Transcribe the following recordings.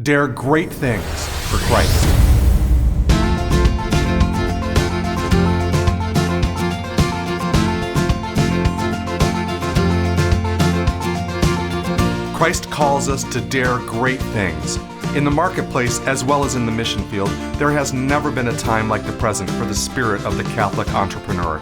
Dare great things for Christ. Christ calls us to dare great things. In the marketplace, as well as in the mission field, there has never been a time like the present for the spirit of the Catholic entrepreneur.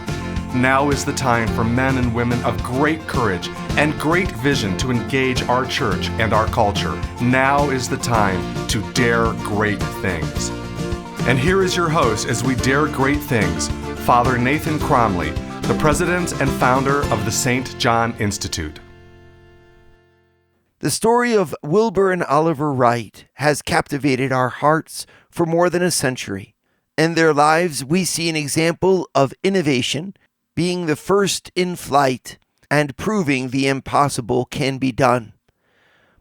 Now is the time for men and women of great courage and great vision to engage our church and our culture. Now is the time to dare great things. And here is your host as we dare great things, Father Nathan Cromley, the president and founder of the St. John Institute. The story of Wilbur and Oliver Wright has captivated our hearts for more than a century. In their lives, we see an example of innovation, being the first in flight, and proving the impossible can be done.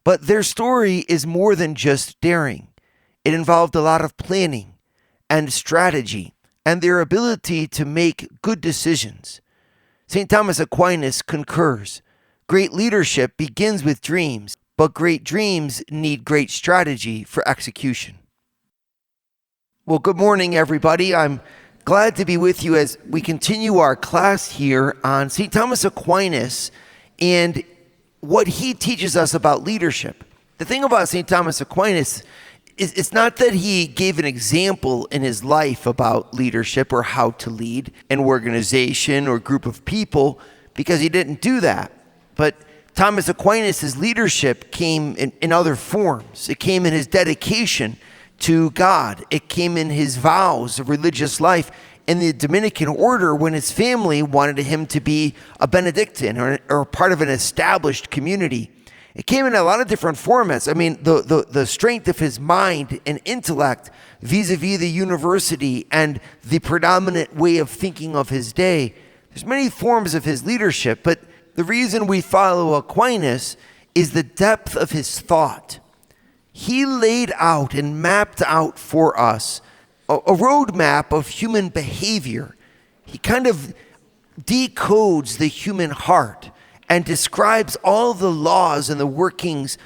But their story is more than just daring. It involved a lot of planning and strategy and their ability to make good decisions. St. Thomas Aquinas concurs. Great leadership begins with dreams, but great dreams need great strategy for execution. Well, good morning, everybody. I'm glad to be with you as we continue our class here on St. Thomas Aquinas and what he teaches us about leadership. The thing about St. Thomas Aquinas is it's not that he gave an example in his life about leadership or how to lead an organization or group of people, because he didn't do that. But Thomas Aquinas' leadership came in other forms. It came in his dedication to God. It came in his vows of religious life in the Dominican order when his family wanted him to be a Benedictine or part of an established community. It came in a lot of different formats. I mean, the strength of his mind and intellect vis-a-vis the university and the predominant way of thinking of his day. There's many forms of his leadership, but the reason we follow Aquinas is the depth of his thought. He laid out and mapped out for us a roadmap of human behavior. He kind of decodes the human heart and describes all the laws and the workings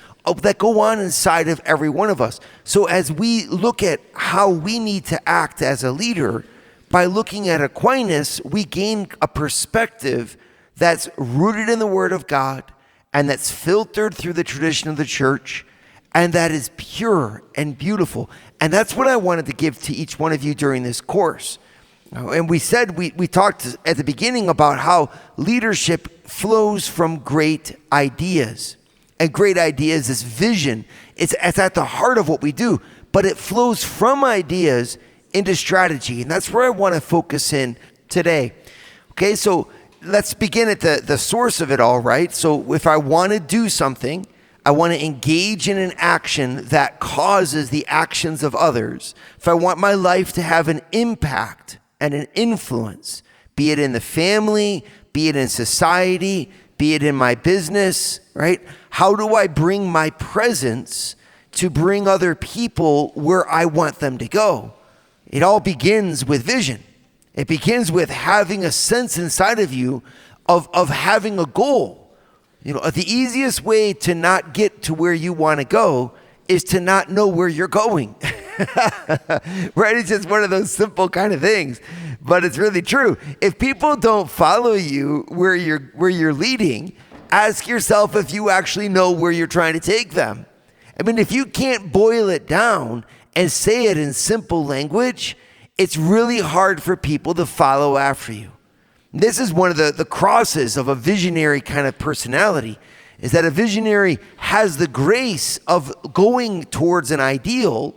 that go on inside of every one of us. So as we look at how we need to act as a leader, by looking at Aquinas, we gain a perspective that's rooted in the Word of God and that's filtered through the tradition of the church and that is pure and beautiful. And that's what I wanted to give to each one of you during this course. And we said, we talked at the beginning about how leadership flows from great ideas. And great ideas is vision. It's at the heart of what we do, but it flows from ideas into strategy. And that's where I want to focus in today. Okay, so let's begin at the source of it all, right? So if I want to do something, I want to engage in an action that causes the actions of others. If I want my life to have an impact and an influence, be it in the family, be it in society, be it in my business, right? How do I bring my presence to bring other people where I want them to go? It all begins with vision. It begins with having a sense inside of you of having a goal. You know, the easiest way to not get to where you want to go is to not know where you're going. Right? It's just one of those simple kind of things, but it's really true. If people don't follow you where you're leading, ask yourself if you actually know where you're trying to take them. I mean, if you can't boil it down and say it in simple language, it's really hard for people to follow after you. This is one of the crosses of a visionary kind of personality, is that a visionary has the grace of going towards an ideal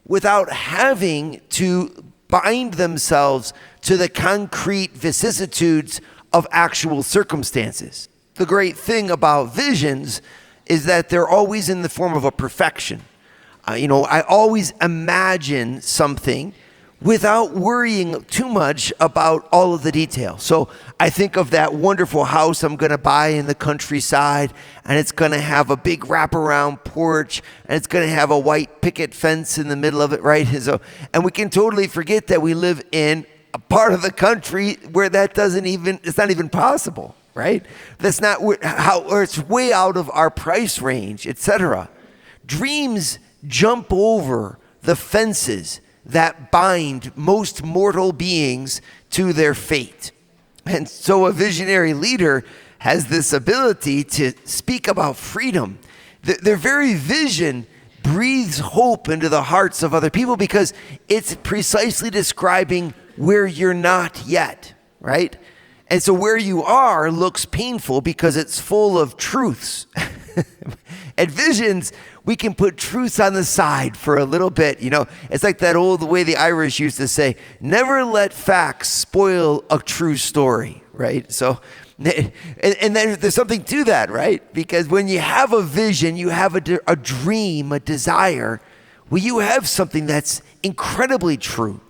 without having to bind themselves to the concrete vicissitudes of actual circumstances. The great thing about visions is that they're always in the form of a perfection. I always imagine something without worrying too much about all of the details. So I think of that wonderful house I'm going to buy in the countryside, and it's going to have a big wraparound porch, and it's going to have a white picket fence in the middle of it, right? And we can totally forget that we live in a part of the country where it's not even possible, right? That's not or it's way out of our price range, etc. Dreams jump over the fences that bind most mortal beings to their fate. And so a visionary leader has this ability to speak about freedom. Their very vision breathes hope into the hearts of other people because it's precisely describing where you're not yet, right? And so where you are looks painful because it's full of truths. At visions, we can put truths on the side for a little bit. It's like that old way the Irish used to say, never let facts spoil a true story, right? So, and there's something to that, right? Because when you have a vision, you have a dream, a desire, well, you have something that's incredibly true.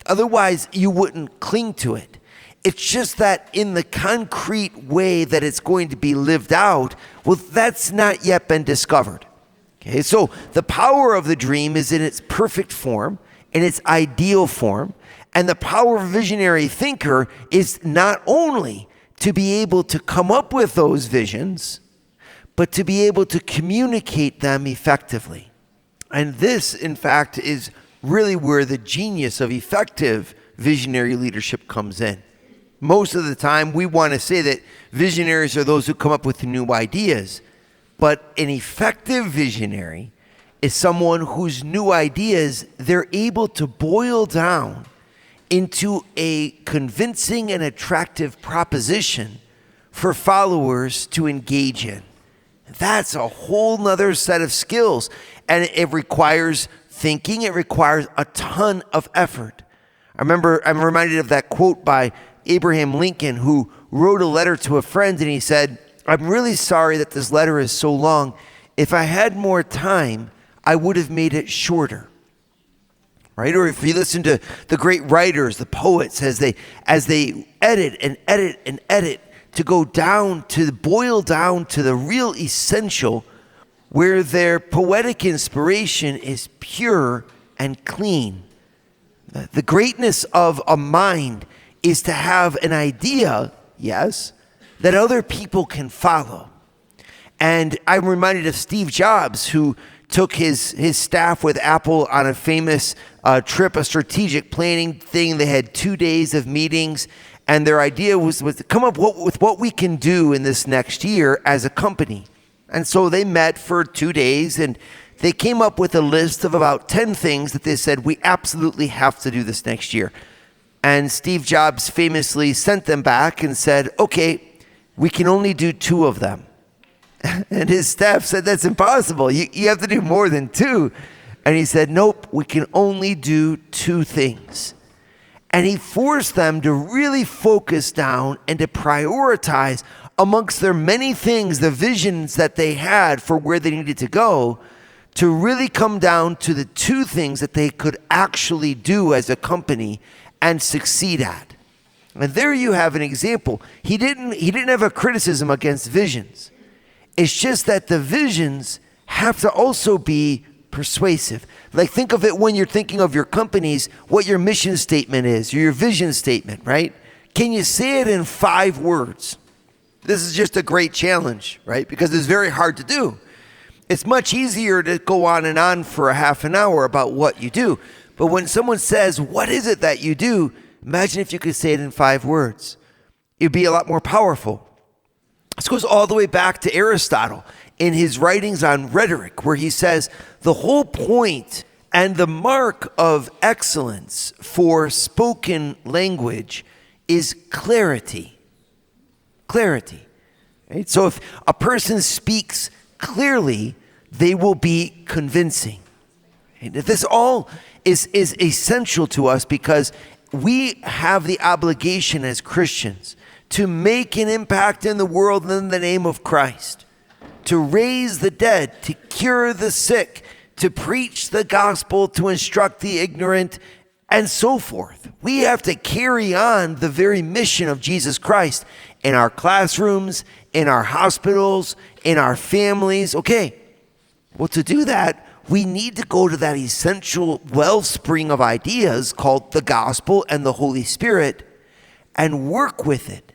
Otherwise, you wouldn't cling to it. It's just that in the concrete way that it's going to be lived out, well, that's not yet been discovered. Okay, so the power of the dream is in its perfect form, in its ideal form, and the power of a visionary thinker is not only to be able to come up with those visions, but to be able to communicate them effectively. And this, in fact, is really where the genius of effective visionary leadership comes in. Most of the time, we want to say that visionaries are those who come up with new ideas, but an effective visionary is someone whose new ideas they're able to boil down into a convincing and attractive proposition for followers to engage in. That's a whole nother set of skills, and it requires thinking. It requires a ton of effort. I'm reminded of that quote by Abraham Lincoln, who wrote a letter to a friend, and he said, "I'm really sorry that this letter is so long. If I had more time, I would have made it shorter." Right? Or if you listen to the great writers, the poets, as they edit and edit and edit to boil down to the real essential, where their poetic inspiration is pure and clean. The greatness of a mind is to have an idea, yes, that other people can follow. And I'm reminded of Steve Jobs, who took his staff with Apple on a famous trip, a strategic planning thing. They had 2 days of meetings, and their idea was to come up with what we can do in this next year as a company. And so they met for 2 days, and they came up with a list of about 10 things that they said, we absolutely have to do this next year. And Steve Jobs famously sent them back and said, okay, we can only do 2 of them. And his staff said, that's impossible. You have to do more than 2. And he said, nope, we can only do 2 things. And he forced them to really focus down and to prioritize amongst their many things, the visions that they had for where they needed to go, to really come down to the 2 things that they could actually do as a company and succeed at. And there you have an example. He didn't have a criticism against visions. It's just that the visions have to also be persuasive. Like, think of it when you're thinking of your companies, what your mission statement is, or your vision statement, right? Can you say it in 5 words? This is just a great challenge, right? Because it's very hard to do. It's much easier to go on and on for a half an hour about what you do. But when someone says, what is it that you do? Imagine if you could say it in 5 words. It'd be a lot more powerful. This goes all the way back to Aristotle in his writings on rhetoric, where he says the whole point and the mark of excellence for spoken language is clarity. Clarity. Right? So if a person speaks clearly, they will be convincing. And this all is essential to us because we have the obligation as Christians to make an impact in the world in the name of Christ, to raise the dead, to cure the sick, to preach the gospel, to instruct the ignorant, and so forth. We have to carry on the very mission of Jesus Christ in our classrooms, in our hospitals, in our families. Okay, well, to do that, we need to go to that essential wellspring of ideas called the gospel and the Holy Spirit and work with it.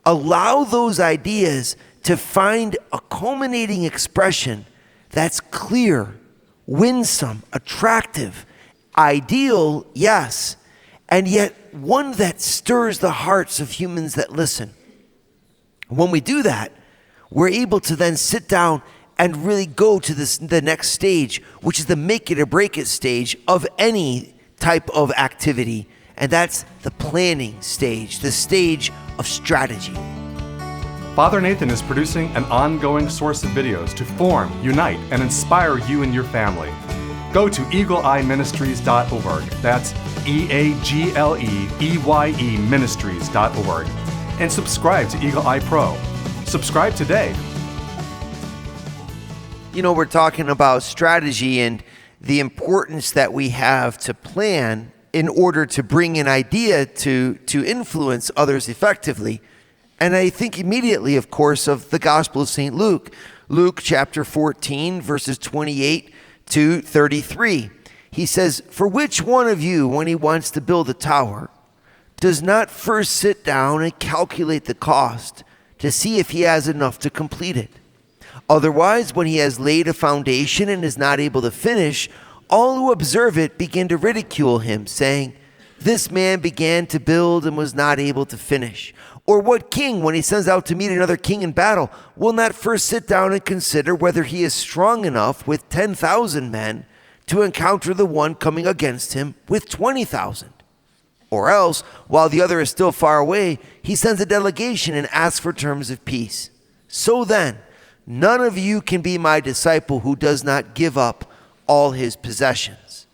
Allow those ideas to find a culminating expression that's clear, winsome, attractive, ideal, yes, and yet one that stirs the hearts of humans that listen. When we do that, we're able to then sit down and really go to the next stage, which is the make it or break it stage of any type of activity. And that's the planning stage, the stage of strategy. Father Nathan is producing an ongoing source of videos to form, unite, and inspire you and your family. Go to eagleeyeministries.org. That's EAGLEEYE ministries.org. And subscribe to Eagle Eye Pro. Subscribe today. You know, we're talking about strategy and the importance that we have to plan in order to bring an idea to influence others effectively. And I think immediately, of course, of the Gospel of St. Luke. Luke chapter 14, verses 28 to 33. He says, "For which one of you, when he wants to build a tower, does not first sit down and calculate the cost to see if he has enough to complete it? Otherwise, when he has laid a foundation and is not able to finish, all who observe it begin to ridicule him, saying, 'This man began to build and was not able to finish.' Or what king, when he sends out to meet another king in battle, will not first sit down and consider whether he is strong enough with 10,000 men to encounter the one coming against him with 20,000? Or else, while the other is still far away, he sends a delegation and asks for terms of peace. So then, none of you can be my disciple who does not give up all his possessions."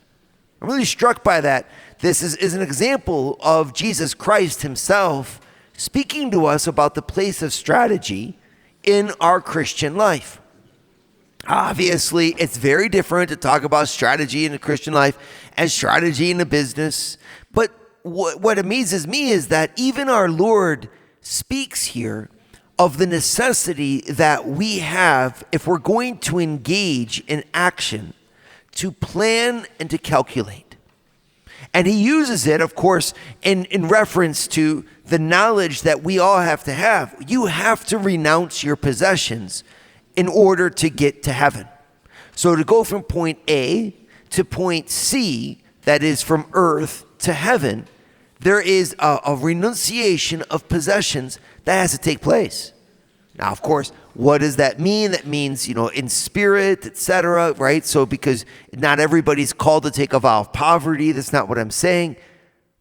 I'm really struck by that. This is an example of Jesus Christ himself speaking to us about the place of strategy in our Christian life. Obviously, it's very different to talk about strategy in the Christian life and strategy in the business. But what amazes me is that even our Lord speaks here of the necessity that we have, if we're going to engage in action, to plan and to calculate. And he uses it, of course, in reference to the knowledge that we all have to have. You have to renounce your possessions in order to get to heaven. So to go from point A to point C, that is from earth to heaven, there is a renunciation of possessions that has to take place. Now, of course, what does that mean? That means, in spirit, etc., right? So because not everybody's called to take a vow of poverty. That's not what I'm saying.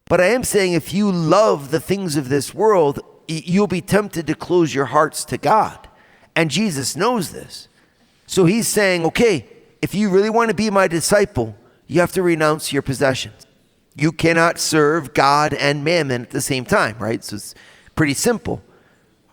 But I am saying if you love the things of this world, you'll be tempted to close your hearts to God. And Jesus knows this. So he's saying, okay, if you really want to be my disciple, you have to renounce your possessions. You cannot serve God and mammon at the same time, right? So it's pretty simple.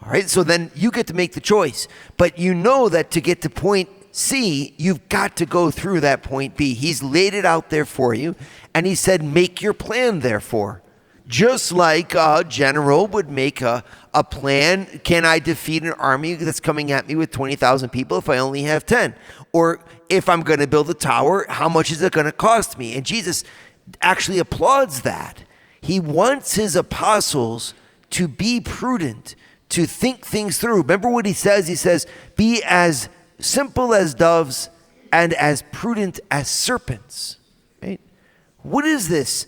All right, so then you get to make the choice. But you know that to get to point C, you've got to go through that point B. He's laid it out there for you, and he said, make your plan, therefore. Just like a general would make a plan, can I defeat an army that's coming at me with 20,000 people if I only have 10? Or if I'm going to build a tower, how much is it going to cost me? And Jesus actually applauds that. He wants his apostles to be prudent, to think things through. Remember what he says? He says, be as simple as doves and as prudent as serpents. Right? What is this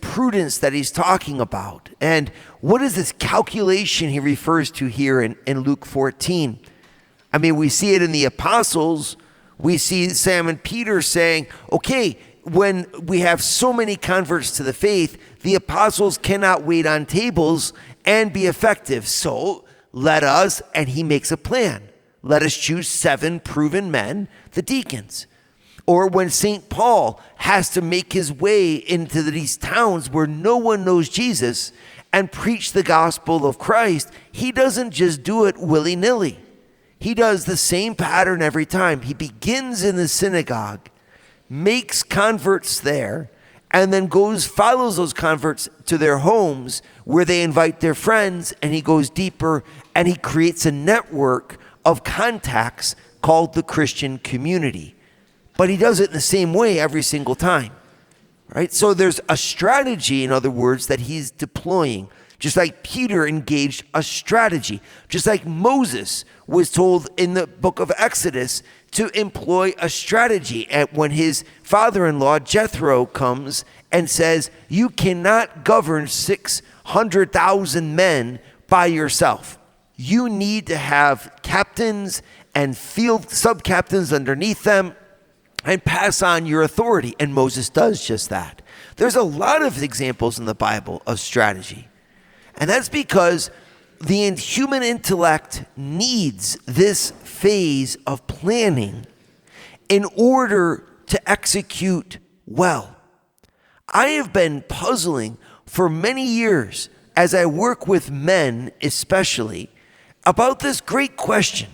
prudence that he's talking about? And what is this calculation he refers to here in Luke 14? I mean, we see it in the apostles. We see Simon Peter saying, okay, when we have so many converts to the faith, the apostles cannot wait on tables and be effective. So let us, and he makes a plan. Let us choose 7 proven men, the deacons. Or when St. Paul has to make his way into these towns where no one knows Jesus and preach the gospel of Christ, he doesn't just do it willy-nilly. He does the same pattern every time. He begins in the synagogue, makes converts there, and then follows those converts to their homes where they invite their friends, and he goes deeper and he creates a network of contacts called the Christian community. But he does it in the same way every single time, right? So there's a strategy, in other words, that he's deploying, just like Peter engaged a strategy, just like Moses was told in the book of Exodus to employ a strategy when his father-in-law Jethro comes and says, you cannot govern 600,000 men by yourself. You need to have captains and field sub-captains underneath them and pass on your authority. And Moses does just that. There's a lot of examples in the Bible of strategy. And that's because the human intellect needs this phase of planning in order to execute well. I have been puzzling for many years as I work with men especially about this great question.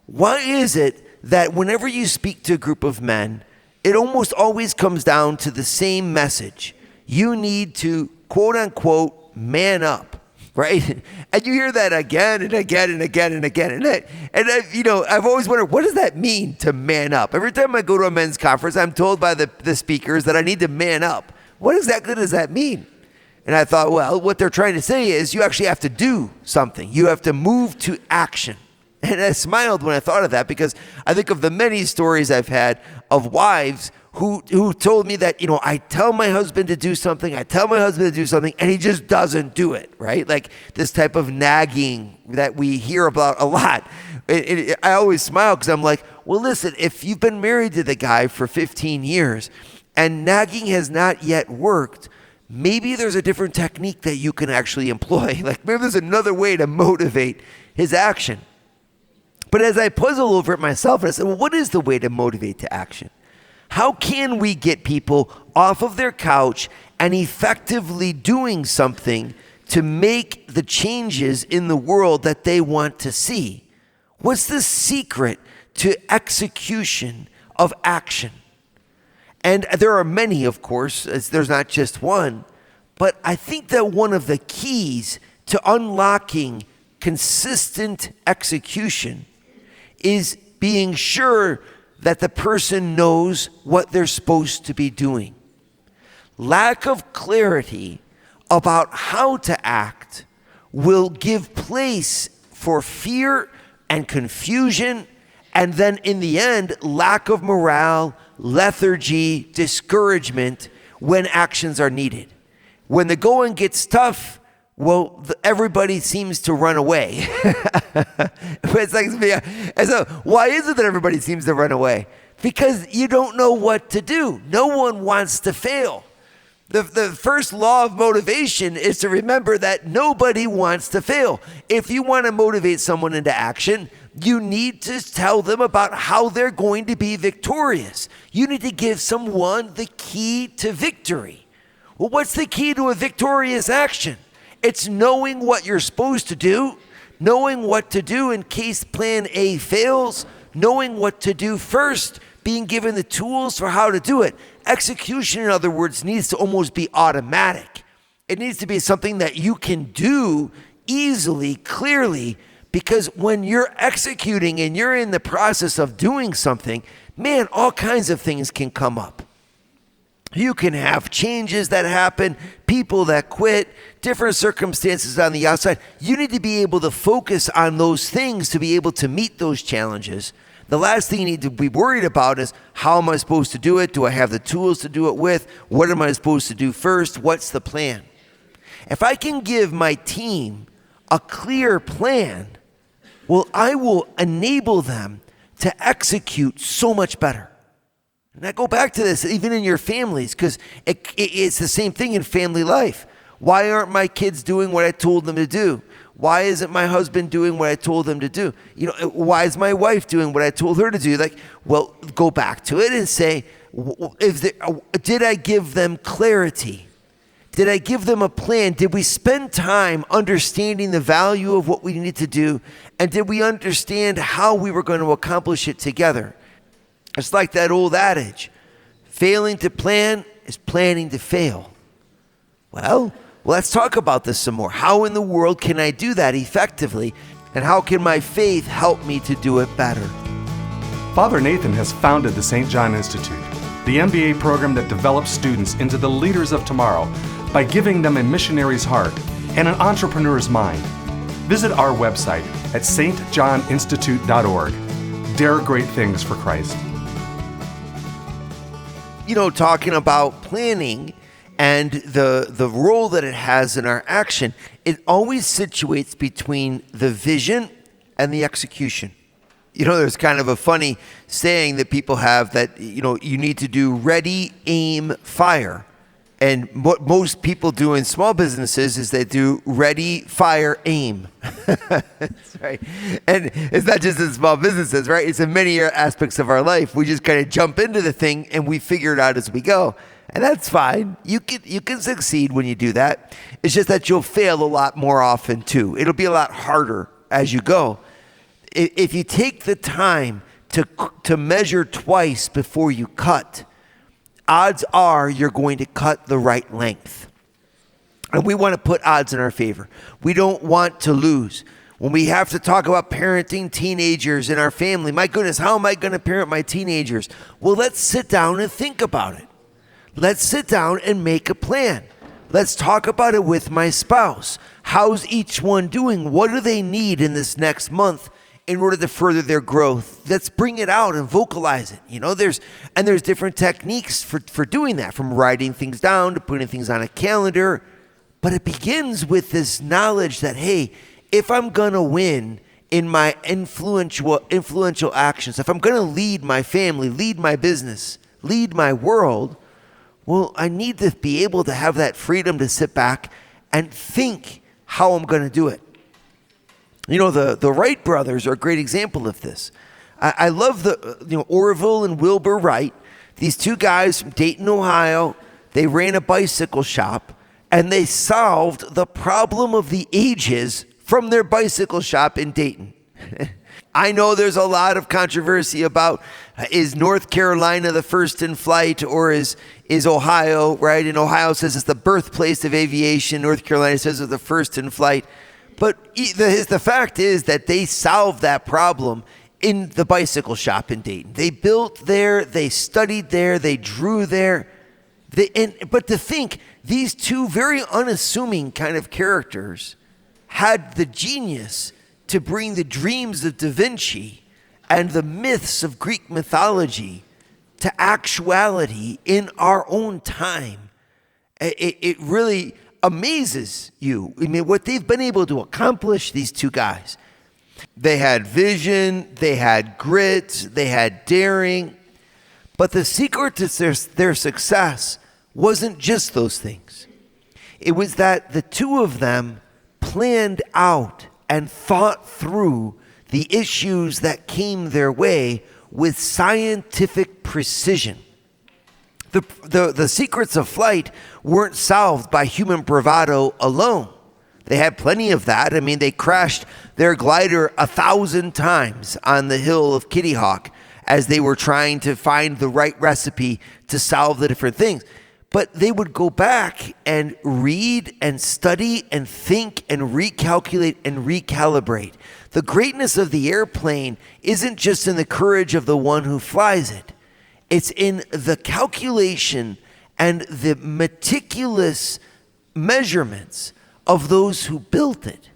Why is it that whenever you speak to a group of men, it almost always comes down to the same message? You need to, quote unquote, man up, right? And you hear that again and again and again and again. I've always wondered, what does that mean to man up? Every time I go to a men's conference, I'm told by the speakers that I need to man up. What exactly does that mean? And I thought, well, what they're trying to say is you actually have to do something. You have to move to action. And I smiled when I thought of that, because I think of the many stories I've had of wives who told me that, I tell my husband to do something, and he just doesn't do it, right? Like this type of nagging that we hear about a lot. I always smile because I'm like, well, listen, if you've been married to the guy for 15 years and nagging has not yet worked, maybe there's a different technique that you can actually employ. Like maybe there's another way to motivate his action. But as I puzzle over it myself, I said, well, what is the way to motivate to action? How can we get people off of their couch and effectively doing something to make the changes in the world that they want to see? What's the secret to execution of action? And there are many, of course, there's not just one, but I think that one of the keys to unlocking consistent execution is being sure that the person knows what they're supposed to be doing. Lack of clarity about how to act will give place for fear and confusion, and then in the end, lack of morale, lethargy, discouragement when actions are needed. When the going gets tough, well, everybody seems to run away. It's like, and so why is it that everybody seems to run away? Because you don't know what to do. No one wants to fail. The first law of motivation is to remember that nobody wants to fail. If you want to motivate someone into action, you need to tell them about how they're going to be victorious. You need to give someone the key to victory. Well, what's the key to a victorious action? It's knowing what you're supposed to do, knowing what to do in case plan A fails, knowing what to do first, being given the tools for how to do it. Execution, in other words, needs to almost be automatic. It needs to be something that you can do easily, clearly, because when you're executing and you're in the process of doing something, man, all kinds of things can come up. You can have changes that happen, people that quit, different circumstances on the outside. You need to be able to focus on those things to be able to meet those challenges. The last thing you need to be worried about is, how am I supposed to do it? Do I have the tools to do it with? What am I supposed to do first? What's the plan? If I can give my team a clear plan, well, I will enable them to execute so much better. And I go back to this, even in your families, because it's the same thing in family life. Why aren't my kids doing what I told them to do? Why isn't my husband doing what I told them to do? Why is my wife doing what I told her to do? Well, go back to it and say, did I give them clarity? Did I give them a plan? Did we spend time understanding the value of what we needed to do? And did we understand how we were going to accomplish it together? It's like that old adage, failing to plan is planning to fail. Well, let's talk about this some more. How in the world can I do that effectively? And how can my faith help me to do it better? Father Nathan has founded the St. John Institute, the MBA program that develops students into the leaders of tomorrow by giving them a missionary's heart and an entrepreneur's mind. Visit our website at stjohninstitute.org. Dare great things for Christ. Talking about planning and the role that it has in our action, it always situates between the vision and the execution. There's kind of a funny saying that people have that, you need to do ready, aim, fire. And what most people do in small businesses is they do ready, fire, aim. That's right. And it's not just in small businesses, right? It's in many aspects of our life. We just kind of jump into the thing and we figure it out as we go. And that's fine. You can succeed when you do that. It's just that you'll fail a lot more often too. It'll be a lot harder as you go. If you take the time to measure twice before you cut, odds are you're going to cut the right length. And we want to put odds in our favor. We don't want to lose. When we have to talk about parenting teenagers in our family, my goodness, how am I going to parent my teenagers? Well, let's sit down and think about it. Let's sit down and make a plan. Let's talk about it with my spouse. How's each one doing? What do they need in this next month in order to further their growth? Let's bring it out and vocalize it. There's different techniques for doing that, from writing things down to putting things on a calendar. But it begins with this knowledge that, hey, if I'm going to win in my influential actions, if I'm going to lead my family, lead my business, lead my world, well, I need to be able to have that freedom to sit back and think how I'm going to do it. The Wright brothers are a great example of this. I love Orville and Wilbur Wright. These two guys from Dayton, Ohio, they ran a bicycle shop, and they solved the problem of the ages from their bicycle shop in Dayton. I know there's a lot of controversy about, is North Carolina the first in flight, or is Ohio, right? And Ohio says it's the birthplace of aviation. North Carolina says it's the first in flight. But the fact is that they solved that problem in the bicycle shop in Dayton. They built there, they studied there, they drew there. But to think, these two very unassuming kind of characters had the genius to bring the dreams of Da Vinci and the myths of Greek mythology to actuality in our own time. It really amazes you. I mean, what they've been able to accomplish, these two guys. They had vision, they had grit, they had daring. But the secret to their success wasn't just those things. It was that the two of them planned out and thought through the issues that came their way with scientific precision. The secrets of flight weren't solved by human bravado alone. They had plenty of that. I mean, they crashed their glider 1,000 times on the hill of Kitty Hawk as they were trying to find the right recipe to solve the different things. But they would go back and read and study and think and recalculate and recalibrate. The greatness of the airplane isn't just in the courage of the one who flies it. It's in the calculation and the meticulous measurements of those who built it.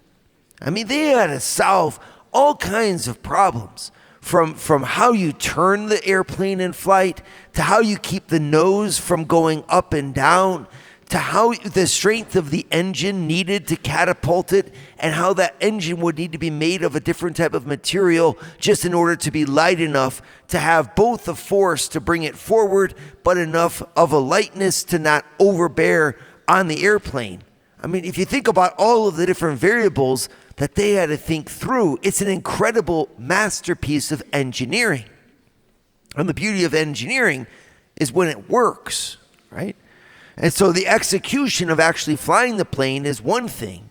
I mean, they had to solve all kinds of problems, from how you turn the airplane in flight, to how you keep the nose from going up and down, to how the strength of the engine needed to catapult it, and how that engine would need to be made of a different type of material just in order to be light enough to have both the force to bring it forward, but enough of a lightness to not overbear on the airplane. I mean, if you think about all of the different variables that they had to think through, it's an incredible masterpiece of engineering. And the beauty of engineering is when it works, right? And so the execution of actually flying the plane is one thing,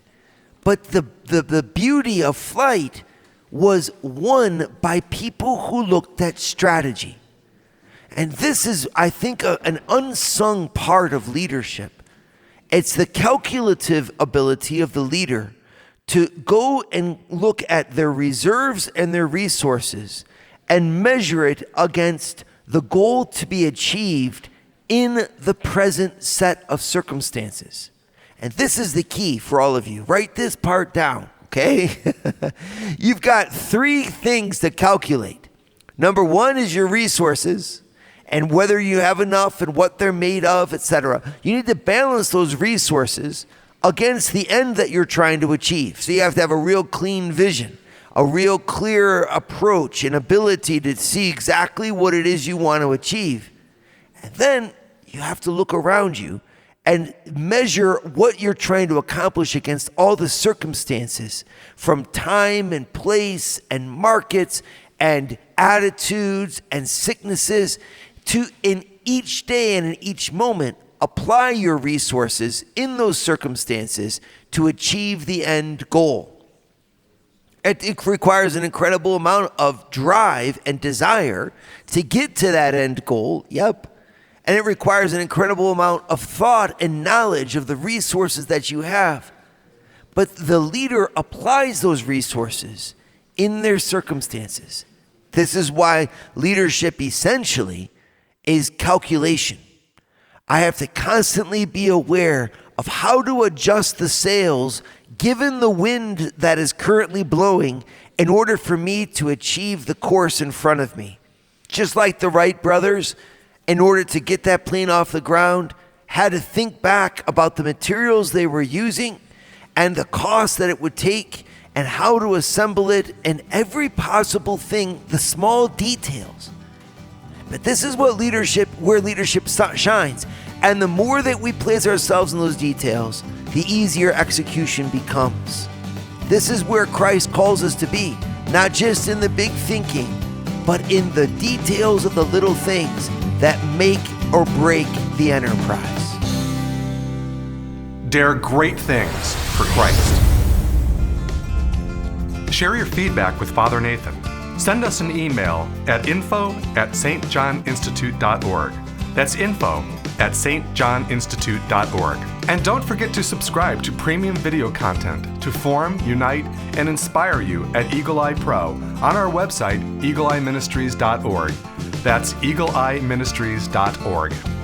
but the beauty of flight was won by people who looked at strategy. And this is, I think, an unsung part of leadership. It's the calculative ability of the leader to go and look at their reserves and their resources and measure it against the goal to be achieved in the present set of circumstances. And this is the key for all of you. Write this part down, okay? You've got 3 things to calculate. Number 1 is your resources and whether you have enough and what they're made of, etc. You need to balance those resources against the end that you're trying to achieve. So you have to have a real clean vision, a real clear approach, an ability to see exactly what it is you want to achieve. And then you have to look around you and measure what you're trying to accomplish against all the circumstances, from time and place and markets and attitudes and sicknesses, to in each day and in each moment apply your resources in those circumstances to achieve the end goal. It requires an incredible amount of drive and desire to get to that end goal. Yep. And it requires an incredible amount of thought and knowledge of the resources that you have. But the leader applies those resources in their circumstances. This is why leadership essentially is calculation. I have to constantly be aware of how to adjust the sails given the wind that is currently blowing in order for me to achieve the course in front of me. Just like the Wright brothers, in order to get that plane off the ground, had to think back about the materials they were using and the cost that it would take and how to assemble it and every possible thing, the small details. But this is where leadership shines. And the more that we place ourselves in those details, the easier execution becomes. This is where Christ calls us to be, not just in the big thinking, but in the details of the little things that make or break the enterprise. Dare great things for Christ. Share your feedback with Father Nathan. Send us an email at info@stjohninstitute.org. That's info@stjohninstitute.org. And don't forget to subscribe to premium video content to form, unite, and inspire you at Eagle Eye Pro on our website, eagleeyeministries.org. That's eagleeyeministries.org.